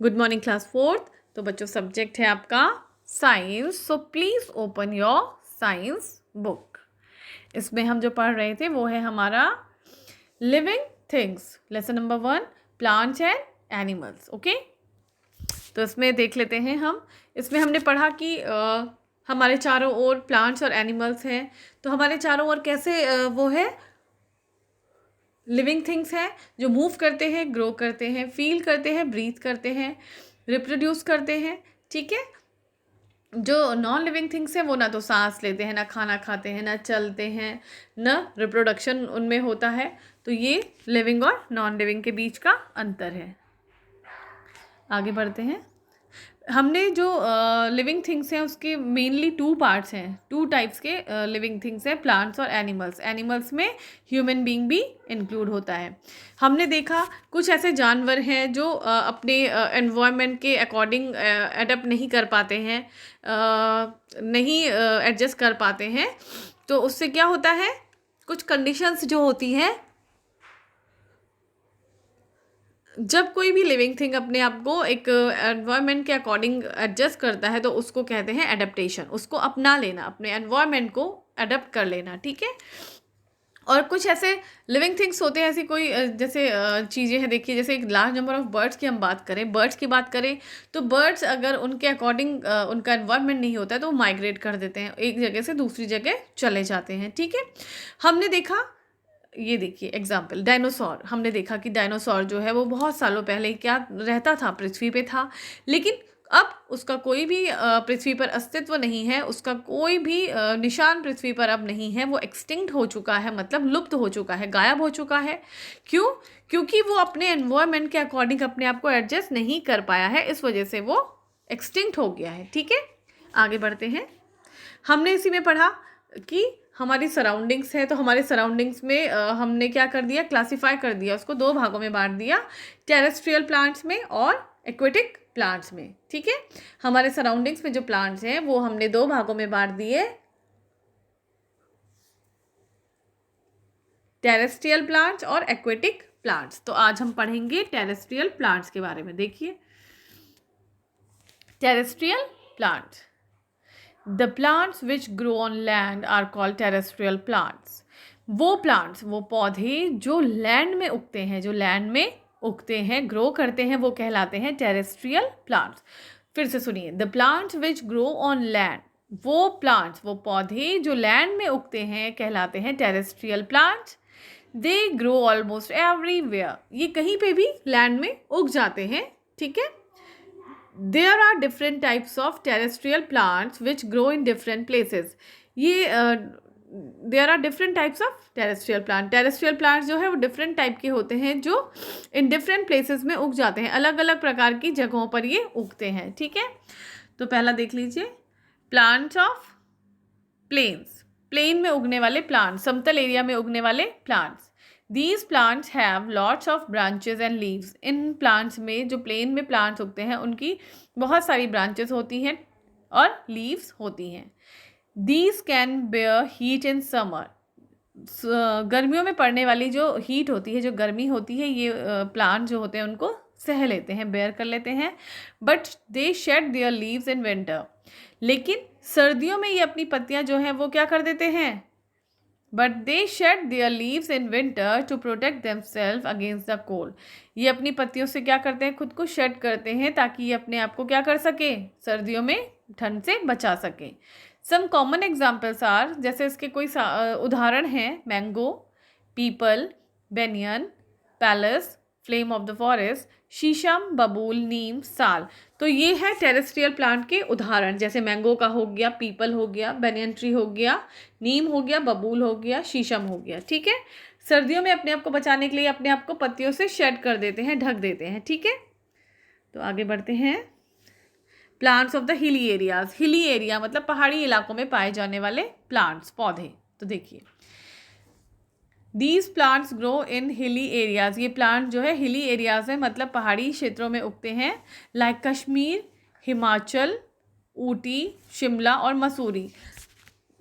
Good morning class fourth. तो बच्चों subject है आपका science, so please open your science book. इसमें हम जो पढ़ रहे थे वो है हमारा living things, lesson number 1, plants and animals. Okay, तो इसमें देख लेते हैं हम। इसमें हमने पढ़ा कि हमारे चारों ओर प्लांट्स और एनिमल्स हैं। तो हमारे चारों ओर कैसे वो है लिविंग थिंग्स हैं जो मूव करते हैं, ग्रो करते हैं, फील करते हैं, ब्रीथ करते हैं, रिप्रोड्यूस करते हैं। ठीक है, जो नॉन लिविंग थिंग्स हैं वो ना तो सांस लेते हैं, ना खाना खाते हैं, ना चलते हैं, ना रिप्रोडक्शन उनमें होता है। तो ये लिविंग और नॉन लिविंग के बीच का अंतर है। आगे बढ़ते हैं। हमने जो लिविंग थिंग्स हैं उसके मेनली 2 पार्ट्स हैं, 2 टाइप्स के लिविंग थिंग्स हैं, प्लांट्स और एनिमल्स। एनिमल्स में ह्यूमन बीइंग भी इंक्लूड होता है। हमने देखा कुछ ऐसे जानवर हैं जो अपने एनवायरनमेंट के अकॉर्डिंग एडप्ट नहीं कर पाते हैं, नहीं एडजस्ट कर पाते हैं। तो उससे क्या होता है, कुछ कंडीशंस जो होती हैं, जब कोई भी लिविंग थिंग अपने आप को एक एनवायरनमेंट के अकॉर्डिंग एडजस्ट करता है तो उसको कहते हैं एडेप्टेशन। उसको अपना लेना, अपने एनवायरनमेंट को अडेप्ट कर लेना। ठीक है, और कुछ ऐसे लिविंग थिंग्स होते हैं, ऐसी कोई जैसे चीज़ें हैं। देखिए, जैसे एक लार्ज नंबर ऑफ बर्ड्स की हम बात करें, बर्ड्स की बात करें तो बर्ड्स अगर उनके अकॉर्डिंग उनका एनवायरनमेंट नहीं होता है तो वो माइग्रेट कर देते हैं, एक जगह से दूसरी जगह चले जाते हैं। ठीक है, हमने देखा, ये देखिए एग्जाम्पल डायनासोर। हमने देखा कि डायनासोर जो है वो बहुत सालों पहले क्या रहता था, पृथ्वी पे था, लेकिन अब उसका कोई भी पृथ्वी पर अस्तित्व नहीं है, उसका कोई भी निशान पृथ्वी पर अब नहीं है। वो एक्सटिंक्ट हो चुका है, मतलब लुप्त हो चुका है, गायब हो चुका है। क्यों? क्योंकि वो अपने एनवायरनमेंट के अकॉर्डिंग अपने आप को एडजस्ट नहीं कर पाया है, इस वजह से वो एक्सटिंक्ट हो गया है। ठीक है, आगे बढ़ते हैं। हमने इसी में पढ़ा कि हमारी सराउंडिंग्स है, तो हमारे सराउंडिंग्स में हमने क्या कर दिया, क्लासीफाई कर दिया, उसको 2 भागों में बांट दिया, टेरेस्ट्रियल प्लांट्स में और एक्वेटिक प्लांट्स में। ठीक है, हमारे सराउंडिंग्स में जो प्लांट्स हैं वो हमने 2 भागों में बांट दिए, टेरेस्ट्रियल प्लांट्स और एक्वेटिक प्लांट्स। तो आज हम पढ़ेंगे टेरेस्ट्रियल प्लांट्स के बारे में। देखिए, terrestrial plants, The plants which grow on land are called terrestrial plants. वो प्लांट्स, वो पौधे जो लैंड में उगते हैं, जो लैंड में उगते हैं, ग्रो करते हैं, वो कहलाते हैं टेरेस्ट्रियल प्लांट्स। फिर से सुनिए, the plants which grow on land, वो प्लांट्स, वो पौधे जो लैंड में उगते हैं कहलाते हैं terrestrial plants. They grow almost everywhere, ये कहीं पे भी लैंड में उग जाते हैं। ठीक है, There are different types of terrestrial plants which grow in different places. ये there are different types of terrestrial plant. Terrestrial plants जो है वो different type के होते हैं जो in different places में उग जाते हैं, अलग अलग प्रकार की जगहों पर ये उगते हैं। ठीक है, तो पहला देख लीजिए, प्लांट्स ऑफ प्लेन्स, प्लेन में उगने वाले प्लांट, समतल एरिया में उगने वाले plants. These plants have lots of branches and leaves. In plants में, जो प्लेन में प्लांट्स उगते हैं, उनकी बहुत सारी ब्रांचेस होती हैं और लीव्स होती हैं। These can bear heat in summer. गर्मियों में पड़ने वाली जो हीट होती है, जो गर्मी होती है, ये प्लांट जो होते हैं उनको सह लेते हैं, बेयर कर लेते हैं। But they shed their leaves in winter, लेकिन सर्दियों में ये अपनी पत्तियां जो हैं वो क्या कर देते हैं, but they shed their leaves in winter to protect themself against the cold. ये अपनी पत्तियों से क्या करते हैं, खुद को शेड करते हैं ताकि ये अपने आप को क्या कर सके, सर्दियों में ठंड से बचा सके। सम कॉमन एग्जाम्पल्स आर, जैसे इसके कोई उदाहरण हैं, mango, people, banyan, palace, flame of the forest, शीशम, बबूल, नीम, साल। तो ये है टेरेस्ट्रियल प्लांट के उदाहरण, जैसे मैंगो का हो गया, पीपल हो गया, बेनियन ट्री हो गया, नीम हो गया, बबूल हो गया, शीशम हो गया। ठीक है, सर्दियों में अपने आप को बचाने के लिए अपने आप को पत्तियों से शेड कर देते हैं, ढक देते हैं। ठीक है, तो आगे बढ़ते हैं। Plants of the hilly areas, hilly area मतलब पहाड़ी इलाकों में पाए जाने वाले प्लांट्स, पौधे। तो देखिए, These plants grow in hilly areas. ये प्लांट जो है हिली एरियाज में, मतलब पहाड़ी क्षेत्रों में उगते हैं, लाइक कश्मीर, हिमाचल, ऊटी, शिमला और मसूरी।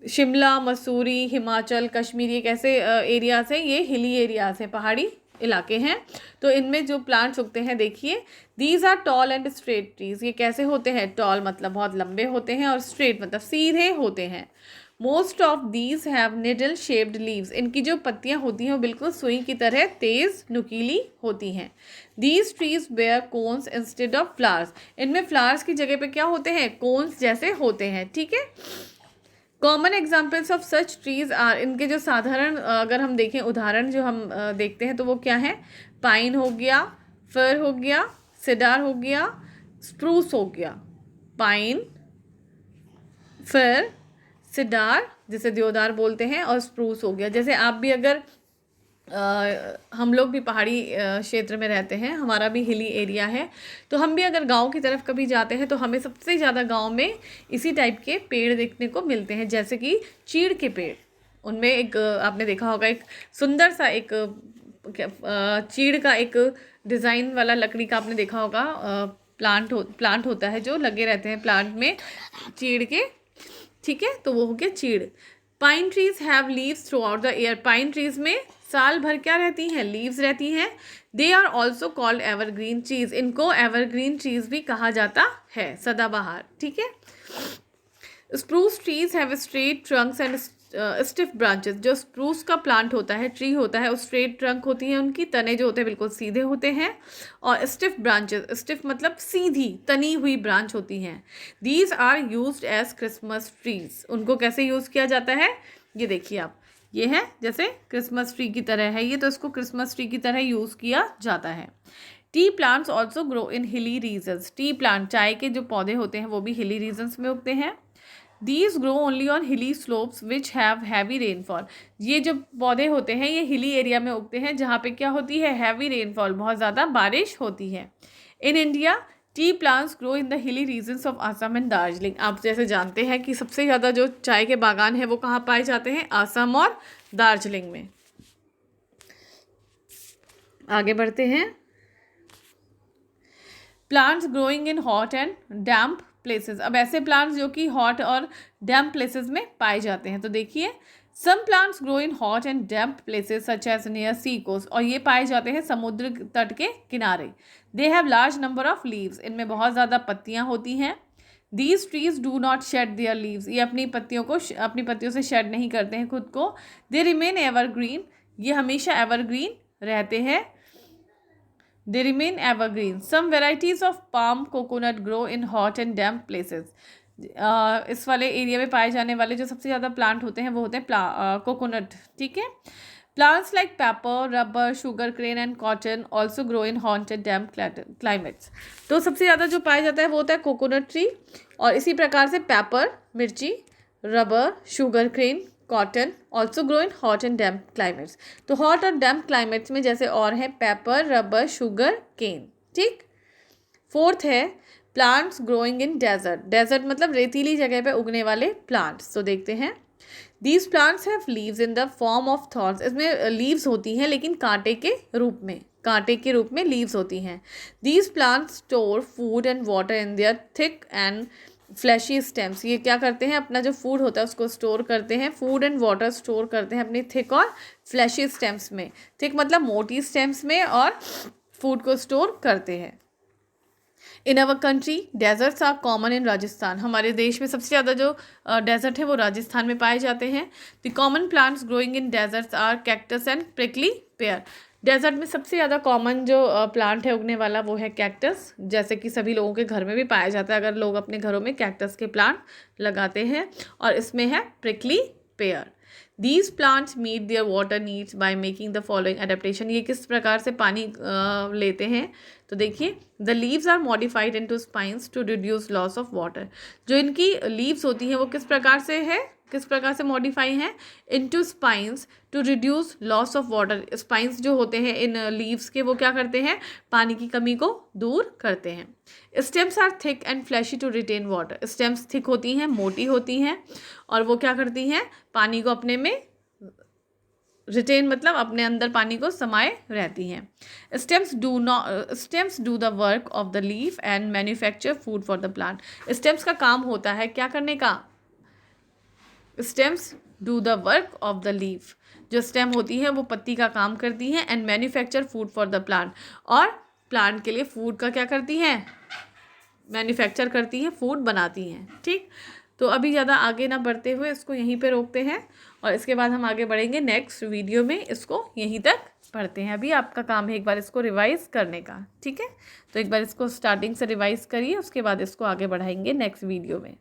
शिमला, मसूरी, हिमाचल, कश्मीर, ये कैसे एरियाज हैं, ये हिली एरियाज हैं, पहाड़ी इलाके हैं। तो इनमें जो प्लांट्स उगते हैं देखिए, these are tall and straight trees. ये कैसे होते हैं? टॉल मतलब बहुत लंबे होते हैं और स्ट्रेट मतलब सीधे होते हैं। Most of these have needle shaped leaves. इनकी जो पत्तियां होती हैं वो बिल्कुल सुई की तरह तेज नुकीली होती हैं। These trees bear cones instead of flowers. इनमें फ्लावर्स की जगह पे क्या होते हैं? कोन्स जैसे होते हैं, ठीक है। Common examples of such trees are, इनके जो साधारण अगर हम देखें उदाहरण जो हम देखते हैं तो वो क्या है? पाइन हो गया, फर हो गया, सिडार हो गया, स्प्रूस हो गया। पाइन, फर, सिडार जिसे देवदार बोलते हैं, और स्प्रूस हो गया। जैसे आप भी अगर हम लोग भी पहाड़ी क्षेत्र में रहते हैं, हमारा भी हिली एरिया है, तो हम भी अगर गांव की तरफ कभी जाते हैं तो हमें सबसे ज़्यादा गांव में इसी टाइप के पेड़ देखने को मिलते हैं, जैसे कि चीड़ के पेड़। उनमें एक आपने देखा होगा एक सुंदर सा एक चीड़ का एक डिज़ाइन वाला लकड़ी का आपने देखा होगा प्लांट होता है जो लगे रहते हैं प्लांट में चीड़ के, ठीक है। तो वो हो गया चीड़। Pine trees have leaves throughout the year. Pine trees में साल भर क्या रहती हैं? लीव्स रहती हैं। They are also called evergreen trees. इनको एवरग्रीन ट्रीज भी कहा जाता है, सदाबहार, ठीक है। Spruce trees have straight trunks and stiff branches. जो स्प्रूस का प्लांट होता है, ट्री होता है, उस स्ट्रेट ट्रंक होती हैं, उनकी तने जो होते हैं बिल्कुल सीधे होते हैं, और स्टिफ ब्रांचेस, स्टिफ मतलब सीधी तनी हुई ब्रांच होती हैं। These are used as Christmas trees. उनको कैसे यूज़ किया जाता है? ये देखिए आप, ये है जैसे क्रिसमस ट्री की तरह है ये, तो इसको क्रिसमस ट्री की तरह यूज़ किया जाता है। Tea plants also grow in hilly regions. T plant, चाय के जो पौधे होते हैं वो भी हिली रीजन्स में उगते हैं। These grow only on hilly slopes which have heavy rainfall. ये जो पौधे होते हैं ये हिली एरिया में उगते हैं जहाँ पे क्या होती है? हैवी रेनफॉल, बहुत ज़्यादा बारिश होती है। In India tea plants grow in the hilly regions of Assam and Darjeeling. आप जैसे जानते हैं कि सबसे ज़्यादा जो चाय के बागान हैं वो कहाँ पाए जाते हैं? आसाम और दार्जिलिंग में। आगे बढ़ते हैं। Plants growing in hot and damp places. अब ऐसे प्लांट्स जो कि हॉट और डैम्प प्लेसेस में पाए जाते हैं, तो देखिए some plants grow in hot and damp places such as near sea coast. और ये पाए जाते हैं समुद्र तट के किनारे। They have large number of leaves. इनमें बहुत ज़्यादा पत्तियाँ होती हैं। These trees do not shed their leaves. ये अपनी पत्तियों से शेड नहीं करते हैं खुद को। They remain evergreen. ये हमेशा एवरग्रीन रहते हैं। They remain evergreen. Some varieties of palm coconut grow in hot and damp places. इस वाले एरिया में पाए जाने वाले जो सबसे ज़्यादा प्लांट होते हैं वो होते हैं कोकोनट, ठीक है। Plants like pepper, rubber, sugarcane and cotton also grow in hot and damp climates. तो सबसे ज़्यादा जो पाया जाता है वो होता है कोकोनट ट्री, और इसी प्रकार से पेपर, मिर्ची, rubber, sugarcane, cotton also grow in hot and damp climates. तो हॉट और डैम्प क्लाइमेट्स में जैसे और है पेपर, रबर, शुगर केन, ठीक। फोर्थ है plants growing in desert. Desert मतलब रेतीली जगह पे उगने वाले प्लांट्स। तो देखते हैं। These plants have leaves in the form of thorns. इसमें लीव्स होती हैं लेकिन कांटे के रूप में लीव्स होती हैं। These plants store food and water in their thick and flashy stems. ये क्या करते हैं? अपना जो फूड होता है उसको स्टोर करते हैं, फूड एंड वाटर स्टोर करते हैं अपनी थिक और फ्लैशी स्टेम्स में। थिक मतलब मोटी स्टेम्स में, और फूड को स्टोर करते हैं। In our country deserts are common in Rajasthan. हमारे देश में सबसे ज़्यादा जो डेजर्ट है वो राजस्थान में पाए जाते हैं। The common plants growing in deserts are cactus and prickly pear. Desert में सबसे ज़्यादा कॉमन जो प्लांट है उगने वाला वो है कैक्टस, जैसे कि सभी लोगों के घर में भी पाया जाता है अगर लोग अपने घरों में कैक्टस के प्लांट लगाते हैं। और इसमें है prickly pear. These plants meet their water needs by making the following adaptation. ये किस प्रकार से पानी लेते हैं? तो देखिए, the leaves are modified into spines to reduce loss of water. जो इनकी लीव्स होती हैं वो किस प्रकार से मॉडिफाई हैं? Into spines to reduce loss of water. Spines जो होते हैं इन लीव्स के वो क्या करते हैं? पानी की कमी को दूर करते हैं। Stems are thick and fleshy to retain water. Stems thick होती हैं, मोटी होती हैं, और वो क्या करती हैं? पानी को अपने में रिटेन मतलब अपने अंदर पानी को समाये रहती हैं। Stems do the work of the leaf and manufacture food for the plant. Stems का काम होता है क्या करने का? Stems do the work of the leaf. जो स्टेम होती है वो पत्ती का काम करती हैं, and manufacture food for the plant, और प्लांट के लिए फूड का क्या करती हैं, मैन्युफैक्चर करती हैं, फूड बनाती हैं। ठीक, तो अभी ज़्यादा आगे ना बढ़ते हुए इसको यहीं पे रोकते हैं, और इसके बाद हम आगे बढ़ेंगे नेक्स्ट वीडियो में, इसको यहीं तक पढ़ते हैं। अभी आपका काम है एक बार इसको रिवाइज़ करने का। ठीक है, तो एक बार इसको स्टार्टिंग से रिवाइज़ करिए, उसके बाद इसको आगे बढ़ाएंगे नेक्स्ट वीडियो में।